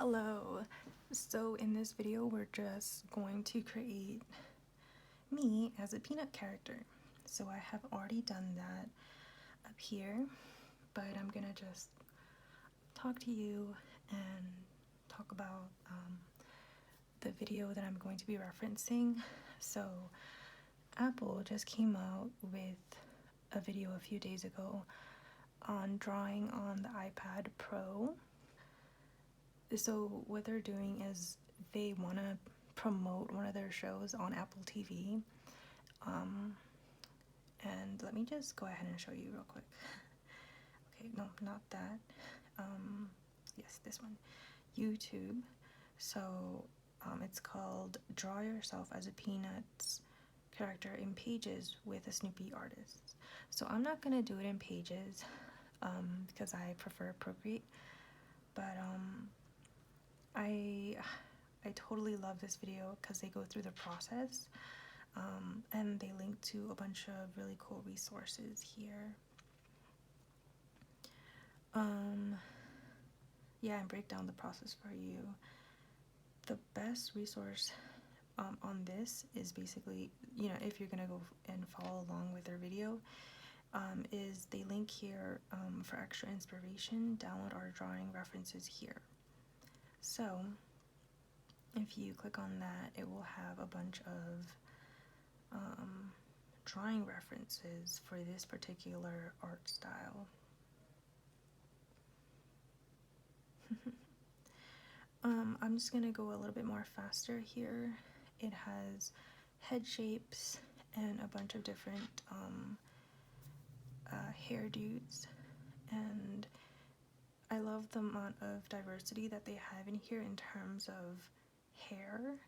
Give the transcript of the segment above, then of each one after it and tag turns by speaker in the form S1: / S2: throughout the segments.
S1: Hello. So in this video we're just going to create me as a peanut character. So I have already done that up here, but I'm gonna just talk to you and talk about the video that I'm going to be referencing. So Apple just came out with a video a few days ago on drawing on the iPad Pro. So what they're doing is they want to promote one of their shows on Apple TV. And let me just go ahead and show you real quick. Okay, no, not that. Yes, this one. YouTube. So it's called Draw Yourself as a Peanuts character in Pages with a Snoopy artist. So I'm not going to do it in Pages because I prefer Procreate. But I totally love this video because they go through the process and they link to a bunch of really cool resources here. Yeah, and break down the process for you. The best resource on this is basically, if you're gonna go and follow along with their video, is they link here for extra inspiration. Download our drawing references here. So if you click on that, it will have a bunch of drawing references for this particular art style. I'm just gonna go a little bit more faster here. It has head shapes and a bunch of different hairdos, and I love the amount of diversity that they have in here in terms of hair.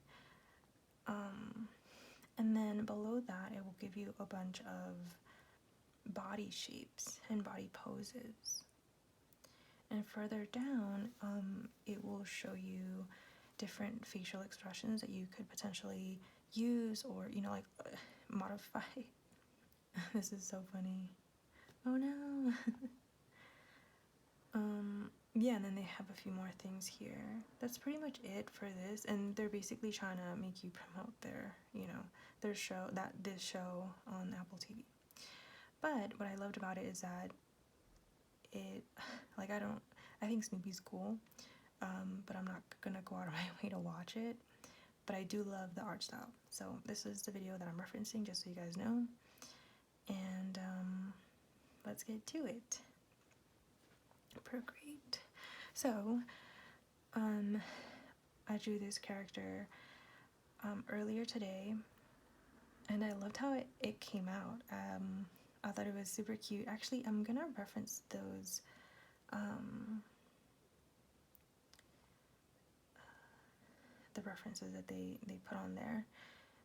S1: And then below that, it will give you a bunch of body shapes and body poses. And further down, it will show you different facial expressions that you could potentially use or, modify. This is so funny. Oh no. Yeah, and then they have a few more things here. That's pretty much it for this, and they're basically trying to make you promote their, this show on Apple TV. But what I loved about it is that I think Snoopy's cool, but I'm not gonna go out of my way to watch it. But I do love the art style. So this is the video that I'm referencing, just so you guys know. And let's get to it. Procreate. So, I drew this character earlier today, and I loved how it came out. I thought it was super cute. Actually, I'm gonna reference those the references that they put on there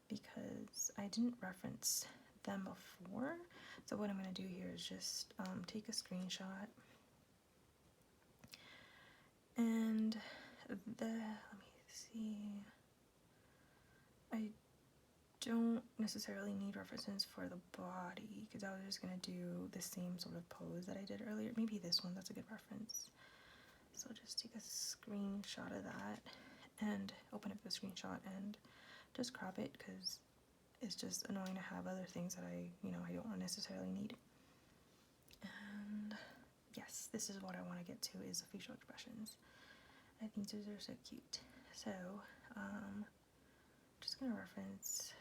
S1: because I didn't reference them before. So what I'm gonna do here is just take a screenshot. And let me see, I don't necessarily need references for the body because I was just going to do the same sort of pose that I did earlier. Maybe this one, that's a good reference. So I'll just take a screenshot of that and open up the screenshot and just crop it because it's just annoying to have other things that I don't necessarily need. And yes, this is what I want to get to, is the facial expressions. I think those are so cute. So, just gonna reference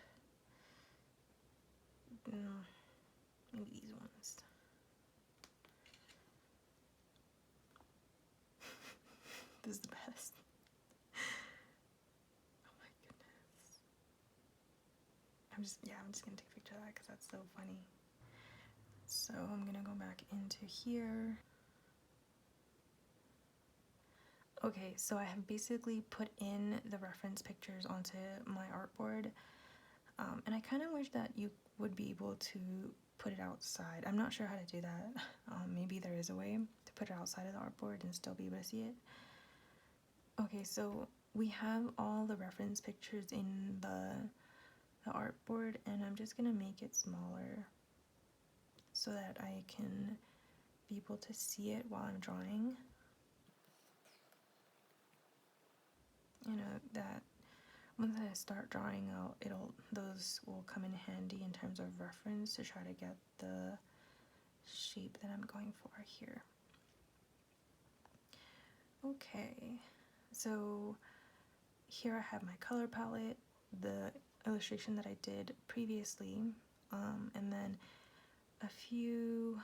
S1: maybe these ones. This is the best. Oh my goodness. I'm just gonna take a picture of that because that's so funny. So I'm gonna go back into here. Okay, so I have basically put in the reference pictures onto my artboard, and I kind of wish that you would be able to put it outside. I'm not sure how to do that. Maybe there is a way to put it outside of the artboard and still be able to see it. Okay, so we have all the reference pictures in the artboard, and I'm just gonna make it smaller so that I can be able to see it while I'm drawing. once I start drawing out, those will come in handy in terms of reference to try to get the shape that I'm going for here. Okay, so here I have my color palette, the illustration that I did previously, and then a few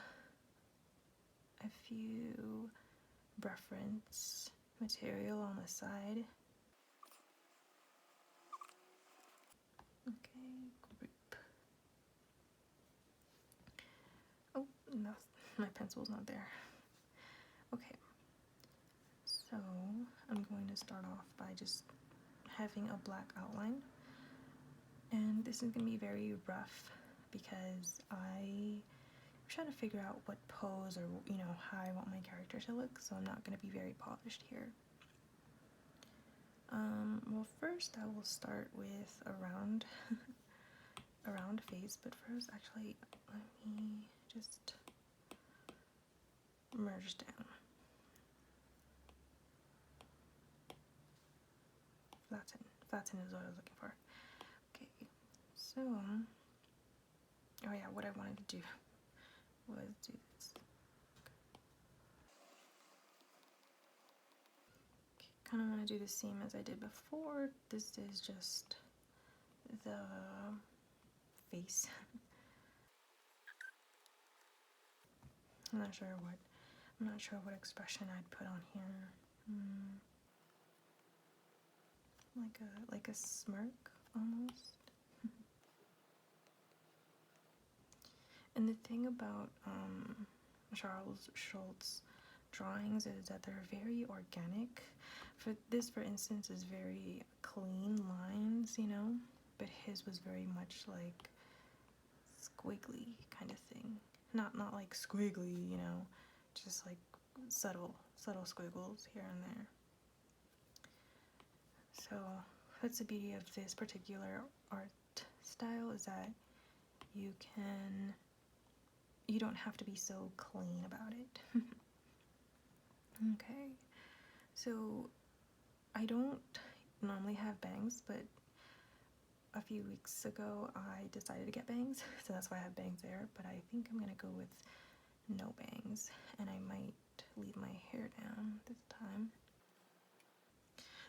S1: reference material on the side. Okay, group. Oh, no, my pencil's not there. Okay, so I'm going to start off by just having a black outline. And this is going to be very rough because I'm trying to figure out what pose or, you know, how I want my character to look, so I'm not going to be very polished here. Well, first I will start with a round, a round face, but first, actually, let me just merge down. Flatten is what I was looking for. Okay, so, oh yeah, what I wanted to do was do this. Okay, kind of want to do the same as I did before. This is just the face. I'm not sure what expression I'd put on here. Like a smirk almost. And the thing about Charles Schultz drawings is that they're very organic. For this, for instance, is very clean lines, you know, but his was very much like squiggly kind of thing. Not like squiggly, you know, just like subtle squiggles here and there. So that's the beauty of this particular art style, is that you don't have to be so clean about it. Okay, so I don't normally have bangs, but a few weeks ago I decided to get bangs, so that's why I have bangs there, but I think I'm gonna go with no bangs, and I might leave my hair down this time.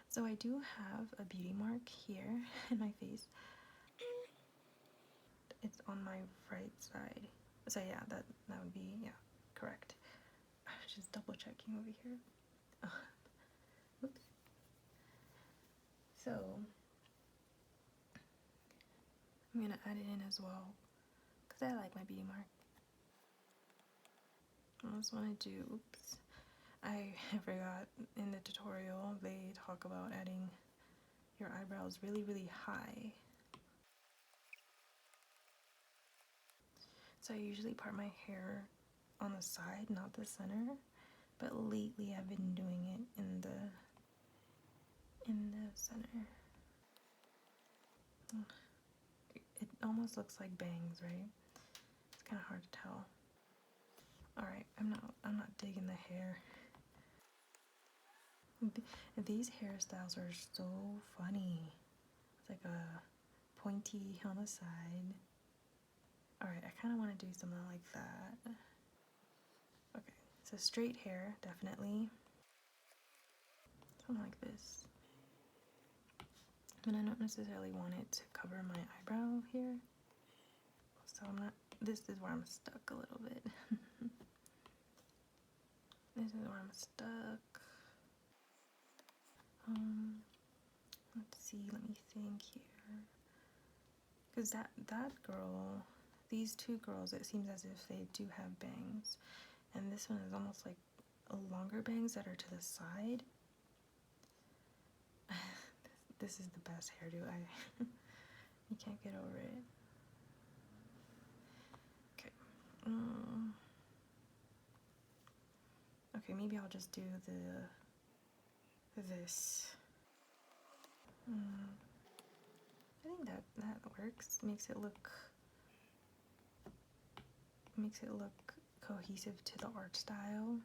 S1: So I do have a beauty mark here in my face. It's on my right side. So yeah, that would be, yeah, correct. I was just double checking over here. Oops. So I'm gonna add it in as well because I like my beauty mark. I just want to do, oops, I forgot in the tutorial they talk about adding your eyebrows really high. So I usually part my hair on the side, not the center, but lately I've been doing it in the center. It almost looks like bangs, right? It's kind of hard to tell. All right, I'm not digging the hair. These hairstyles are so funny. It's like a pointy on the side. All right, I kind of want to do something like that. Okay, so straight hair, definitely. Something like this. And I don't necessarily want it to cover my eyebrow here. So I'm not, this is where I'm stuck a little bit. This is where I'm stuck. Let's see, let me think here. Because that girl, these two girls, it seems as if they do have bangs. And this one is almost like a longer bangs that are to the side. This is the best hairdo. You can't get over it. Okay. Okay, maybe I'll just do this. I think that works. Makes it look cohesive to the art style.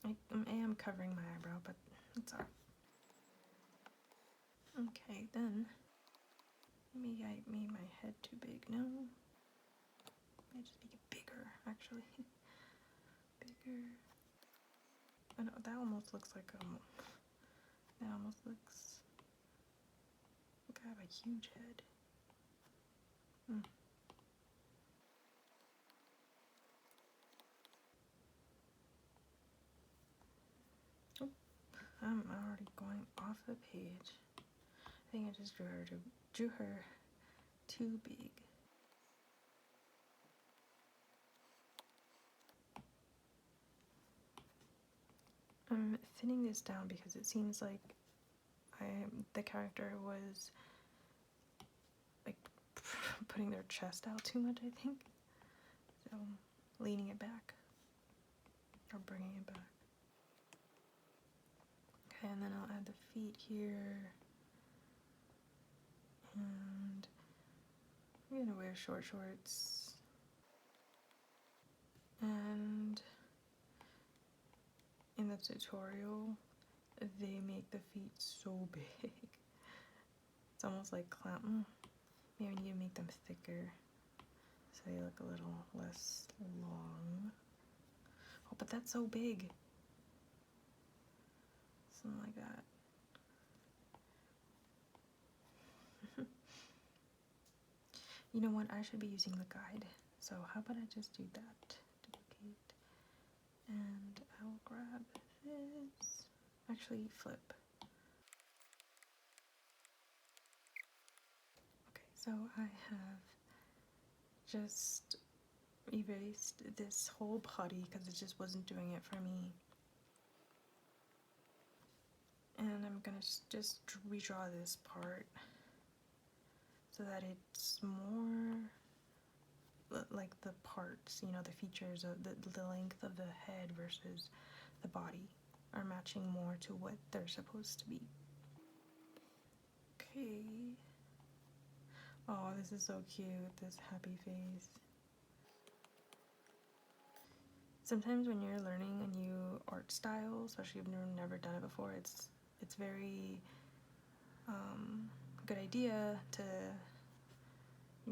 S1: I am covering my eyebrow, but it's alright. Okay, then maybe I made my head too big. No, I just make it bigger, actually. Bigger. Oh no, that almost looks like that almost looks like I have a huge head. Mm. Oh, I'm already going off the page. I think I just drew her too big. I'm thinning this down because it seems like the character was like putting their chest out too much, I think. So leaning it back or bringing it back. Okay, and then I'll add the feet here. And I'm gonna wear short shorts. And in the tutorial, they make the feet so big. It's almost like clown. Maybe I need to make them thicker so they look a little less long. Oh, but that's so big. Something like that. You know what? I should be using the guide. So how about I just do that? Duplicate. And I'll grab this. Actually, flip. Okay, so I have just erased this whole body because it just wasn't doing it for me. And I'm gonna just redraw this part so that it's more like the parts, you know, the features of the length of the head versus the body are matching more to what they're supposed to be. Okay. Oh, this is so cute, this happy face. Sometimes when you're learning a new art style, especially if you've never done it before, it's very good idea to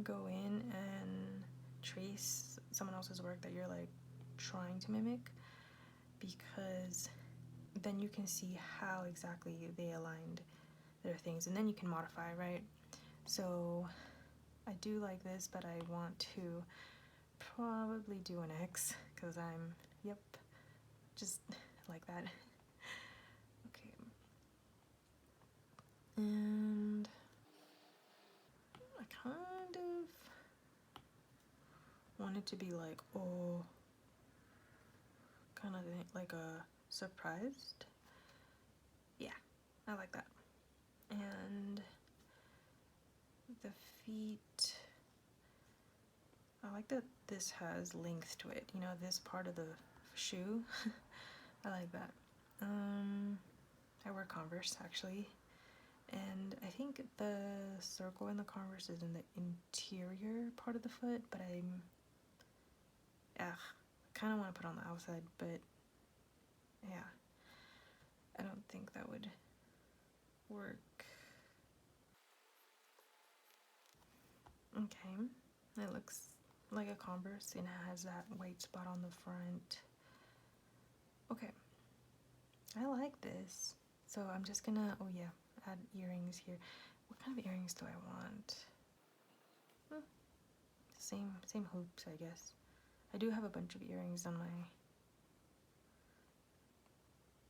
S1: go in and trace someone else's work that you're like trying to mimic, because then you can see how exactly they aligned their things and then you can modify, right? So I do like this, but I want to probably do an X because I'm, yep, just like that. Okay. And I kind of want it to be like, oh, kind of like a surprised. Yeah, I like that. And the feet, I like that this has length to it, you know, this part of the shoe. I like that. I wear Converse actually, and I think the circle in the Converse is in the interior part of the foot, but I kind of want to put it on the outside, but yeah, I don't think that would work. Okay, it looks like a Converse and it has that white spot on the front. Okay, I like this. So I'm just gonna, oh yeah, add earrings here. What kind of earrings do I want? Same hoops, I guess. I do have a bunch of earrings on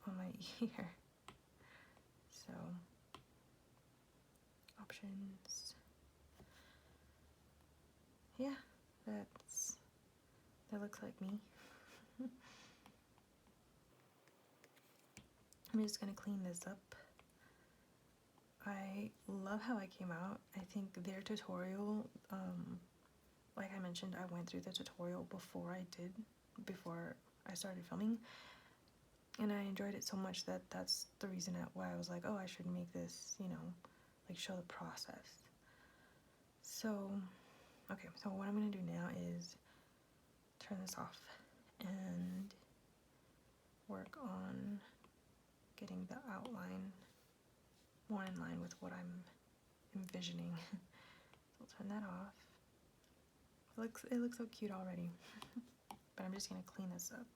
S1: my ear. So options. Yeah, that looks like me. I'm just gonna clean this up. I love how I came out. I think their tutorial, like I mentioned, I went through the tutorial before I started filming, and I enjoyed it so much that that's the reason why I was like, oh, I should make this, you know, like show the process. So, okay, so what I'm gonna do now is turn this off and work on getting the outline more in line with what I'm envisioning. So I'll turn that off. It looks so cute already. But I'm just gonna clean this up.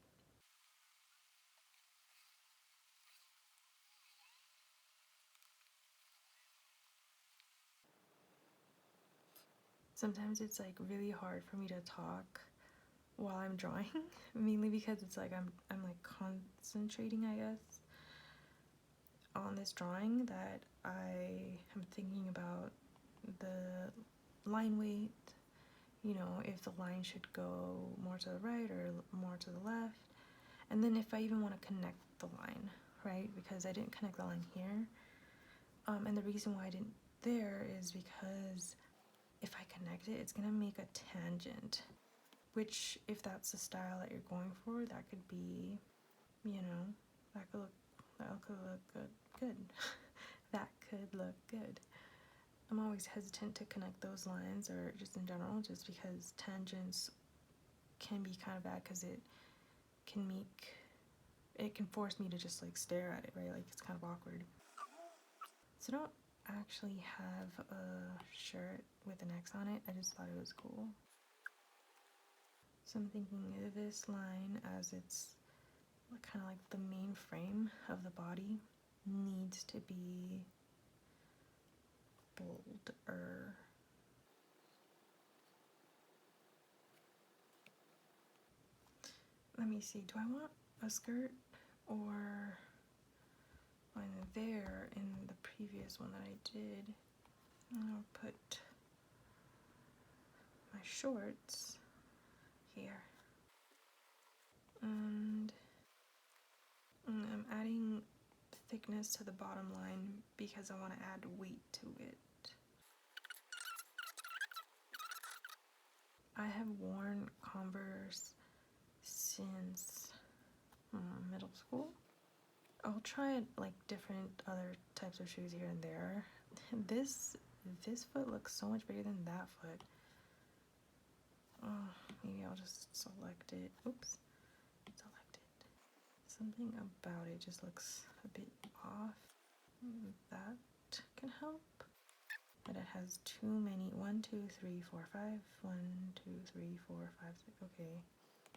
S1: Sometimes it's like really hard for me to talk while I'm drawing, mainly because it's like I'm like concentrating, I guess, on this drawing that I am thinking about the line weight, you know, if the line should go more to the right or more to the left, and then if I even want to connect the line, right? Because I didn't connect the line here, and the reason why I didn't there is because if I connect it, it's gonna make a tangent, which if that's the style that you're going for, that could be, you know, that could look good. That could look good. I'm always hesitant to connect those lines, or just in general, just because tangents can be kind of bad because it can force me to just like stare at it, right? Like it's kind of awkward. So I don't actually have a shirt with an X on it. I just thought it was cool. So I'm thinking of this line as it's kind of like the main frame of the body needs to be bolder. Let me see, do I want a skirt or one there in the previous one that I did? I'll put my shorts here. And I'm adding thickness to the bottom line because I want to add weight to it. I have worn Converse since middle school. I'll try like different other types of shoes here and there. This foot looks so much bigger than that foot. Oh, maybe I'll just select it. Oops, select it. Something about it just looks a bit off. That can help. But it has too many. 1, 2, 3, 4, 5. 1, 2, 3, 4, 5, 6. Okay,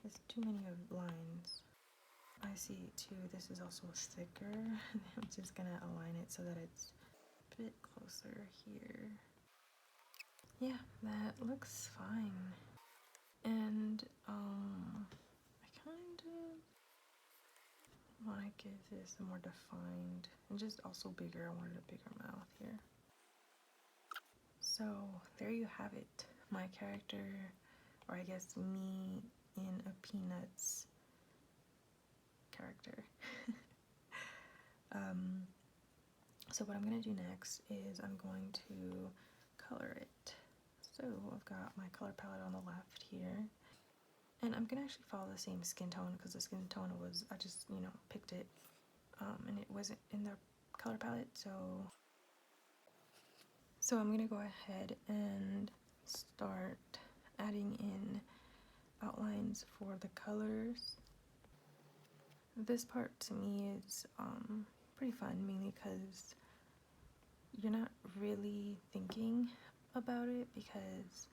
S1: there's too many of lines. I see too. This is also thicker. I'm just gonna align it so that it's a bit closer here. Yeah, that looks fine. And I kind of want to give this a more defined and just also bigger. I wanted a bigger mouth here. So there you have it, my character, or I guess me in a Peanuts character. So what I'm going to do next is I'm going to color it. So I've got my color palette on the left here. And I'm going to actually follow the same skin tone because the skin tone was, I just, you know, picked it and it wasn't in the color palette. So I'm going to go ahead and start adding in outlines for the colors. This part to me is pretty fun, mainly because you're not really thinking about it because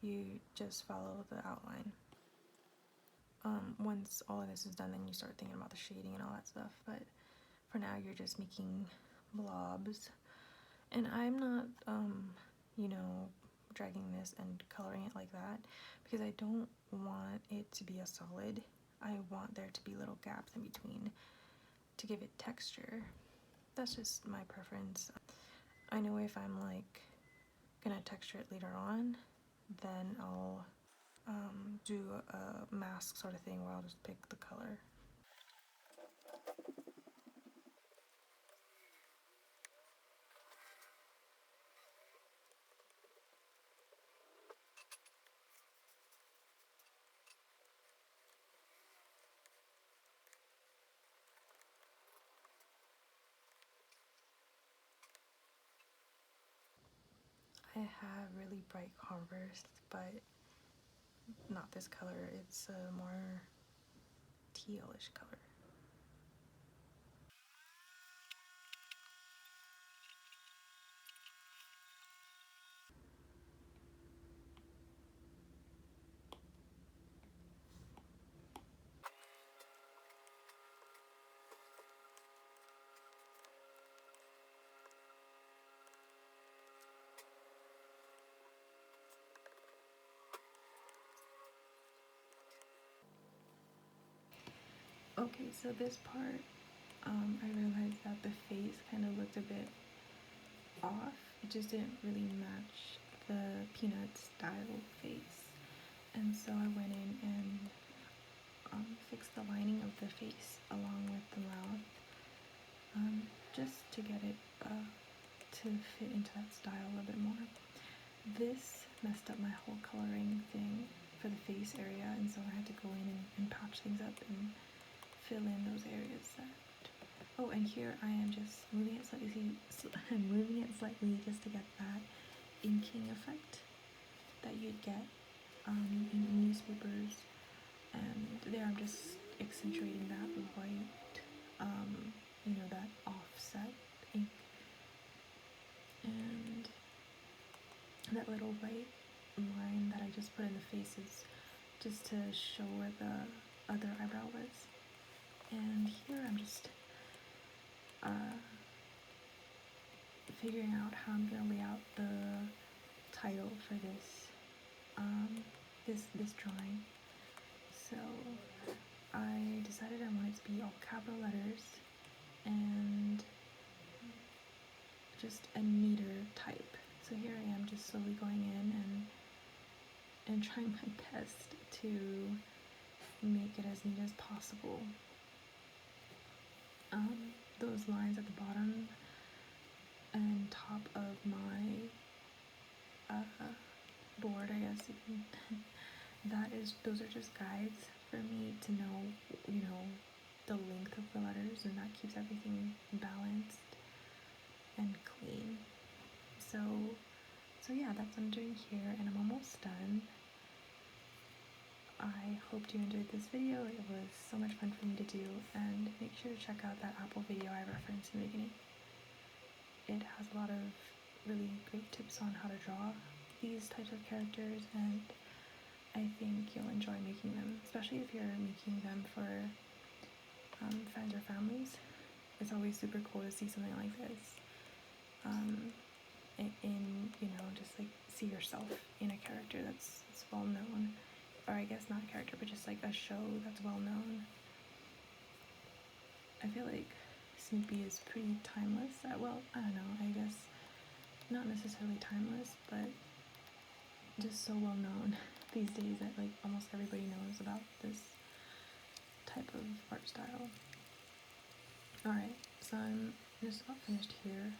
S1: you just follow the outline. Once all of this is done, then you start thinking about the shading and all that stuff, but for now you're just making blobs. And I'm not, you know, dragging this and coloring it like that because I don't want it to be a solid. I want there to be little gaps in between to give it texture. That's just my preference. I know if I'm like gonna texture it later on, then I'll do a mask sort of thing where I'll just pick the color. I have really bright Converse, but not this color. It's a more tealish color. Okay, so this part, I realized that the face kind of looked a bit off. It just didn't really match the peanut style face. And so I went in and fixed the lining of the face along with the mouth, just to get it to fit into that style a little bit more. This messed up my whole coloring thing for the face area, and so I had to go in and patch things up and fill in those areas that. Oh, and here I am just moving it slightly. I'm moving it slightly just to get that inking effect that you'd get in newspapers. And there I'm just accentuating that white, that offset ink, and that little white line that I just put in the faces just to show where the other eyebrow was. And here I'm just figuring out how I'm gonna lay out the title for this drawing. So I decided I wanted to be all capital letters and just a neater type. So here I am just slowly going in and trying my best to make it as neat as possible. Those lines at the bottom and top of my board, I guess, those are just guides for me to know, the length of the letters, and that keeps everything balanced and clean. So yeah, that's what I'm doing here, and I'm almost done. I hope you enjoyed this video. It was so much fun for me to do, and make sure to check out that Apple video I referenced in the beginning. It has a lot of really great tips on how to draw these types of characters, and I think you'll enjoy making them, especially if you're making them for friends or families. It's always super cool to see something like this, just like see yourself in a character that's well known, or I guess not a character, but just like a show that's well known. I feel like Snoopy is pretty timeless. Well, I don't know, I guess not necessarily timeless, but just so well known these days that like almost everybody knows about this type of art style. Alright, so I'm just about finished here.